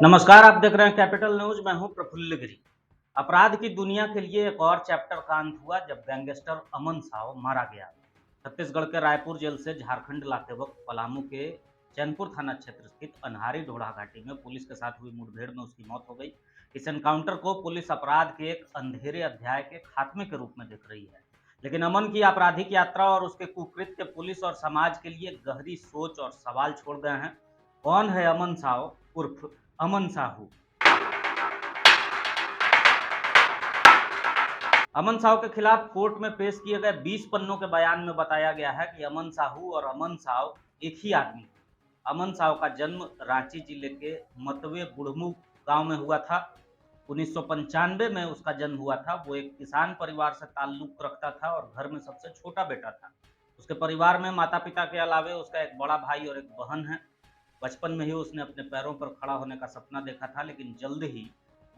नमस्कार, आप देख रहे हैं कैपिटल न्यूज। मैं हूं प्रफुल्ल गिरी। अपराध की दुनिया के लिए एक और चैप्टर का अंत हुआ जब गैंगस्टर अमन साव मारा गया। छत्तीसगढ़ के रायपुर जेल से झारखंड लाते वक्त पलामू के चैनपुर थाना क्षेत्र स्थित अनहारी ढोढ़ा घाटी में पुलिस के साथ हुई मुठभेड़ में उसकी मौत हो गई। इस एनकाउंटर को पुलिस अपराध के एक अंधेरे अध्याय के खात्मे के रूप में देख रही है, लेकिन अमन की आपराधिक यात्रा और उसके कुकृत्य पुलिस और समाज के लिए गहरी सोच और सवाल छोड़ गए हैं। कौन है अमन साव उर्फ अमन साहू? अमन साहू के खिलाफ कोर्ट में पेश किए गए 20 पन्नों के बयान में बताया गया है कि अमन साहू और अमन साव एक ही आदमी। अमन साव का जन्म रांची जिले के मतवे बुढ़मू गांव में हुआ था। 1995 में उसका जन्म हुआ था। वो एक किसान परिवार से ताल्लुक रखता था और घर में सबसे छोटा बेटा था। उसके परिवार में माता पिता के अलावे उसका एक बड़ा भाई और एक बहन है। बचपन में ही उसने अपने पैरों पर खड़ा होने का सपना देखा था, लेकिन जल्द ही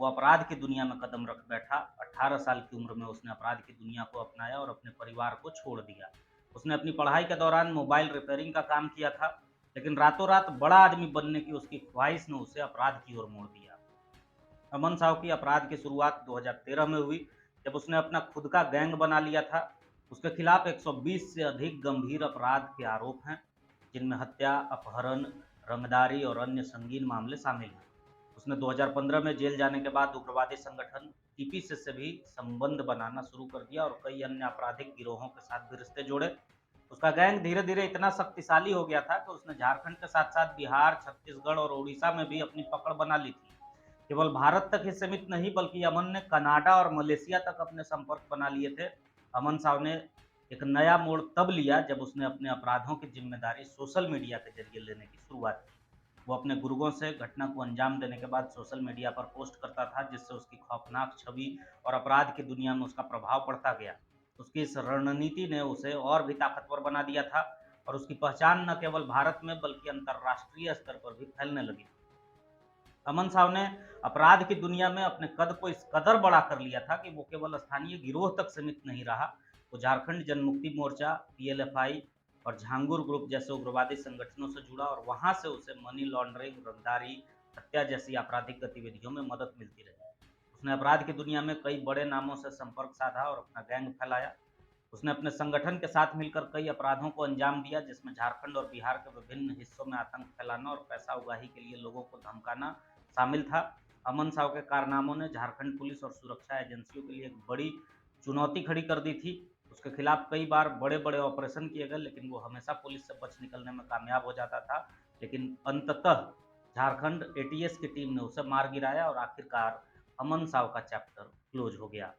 वो अपराध की दुनिया में कदम रख बैठा। 18 साल की उम्र में उसने अपराध की दुनिया को अपनाया और अपने परिवार को छोड़ दिया। उसने अपनी पढ़ाई के दौरान मोबाइल रिपेयरिंग का काम किया था, लेकिन रातों रात बड़ा आदमी बनने की उसकी ख्वाहिश ने उसे अपराध की ओर मोड़ दिया। अमन साव की अपराध की शुरुआत 2013 में हुई, जब उसने अपना खुद का गैंग बना लिया था। उसके खिलाफ 120 से अधिक गंभीर अपराध के आरोप हैं, जिनमें हत्या, अपहरण, रंगदारी और अन्य संगीन मामले शामिल हैं। उसने 2015 में जेल जाने के बाद उग्रवादी संगठन टीपीसी से भी संबंध बनाना शुरू कर दिया और कई अन्य आपराधिक गिरोहों के साथ भी रिश्ते जोड़े। उसका गैंग धीरे धीरे इतना शक्तिशाली हो गया था कि उसने झारखंड के साथ साथ बिहार, छत्तीसगढ़ और उड़ीसा में भी अपनी पकड़ बना ली थी। केवल भारत तक ही सीमित नहीं, बल्कि अमन ने कनाडा और मलेशिया तक अपने संपर्क बना लिए थे। अमन साव ने एक नया मोड़ तब लिया जब उसने अपने अपराधों की जिम्मेदारी सोशल मीडिया के जरिए लेने की शुरुआत की। वो अपने गुर्गों से घटना को अंजाम देने के बाद सोशल मीडिया पर पोस्ट करता था, जिससे उसकी खौफनाक छवि और अपराध की दुनिया में उसका प्रभाव पड़ता गया। उसकी इस रणनीति ने उसे और भी ताकतवर बना दिया था और उसकी पहचान न केवल भारत में बल्कि अंतर्राष्ट्रीय स्तर पर भी फैलने लगी। अमन साव ने अपराध की दुनिया में अपने कद को इस कदर बड़ा कर लिया था कि वो केवल स्थानीय गिरोह तक सीमित नहीं रहा। वो झारखंड जनमुक्ति मोर्चा, पीएलएफआई और झांगुर ग्रुप जैसे उग्रवादी संगठनों से जुड़ा और वहां से उसे मनी लॉन्ड्रिंग, रंगदारी, हत्या जैसी आपराधिक गतिविधियों में मदद मिलती रही। उसने अपराध की दुनिया में कई बड़े नामों से संपर्क साधा और अपना गैंग फैलाया। उसने अपने संगठन के साथ मिलकर कई अपराधों को अंजाम दिया, जिसमें झारखंड और बिहार के विभिन्न हिस्सों में आतंक फैलाना और पैसा उगाही के लिए लोगों को धमकाना शामिल था। अमन साव के कारनामों ने झारखंड पुलिस और सुरक्षा एजेंसियों के लिए एक बड़ी चुनौती खड़ी कर दी थी। उसके खिलाफ कई बार बड़े बड़े ऑपरेशन किए गए, लेकिन वो हमेशा पुलिस से बच निकलने में कामयाब हो जाता था। लेकिन अंततः झारखंड एटीएस की टीम ने उसे मार गिराया और आखिरकार अमन साव का चैप्टर क्लोज हो गया।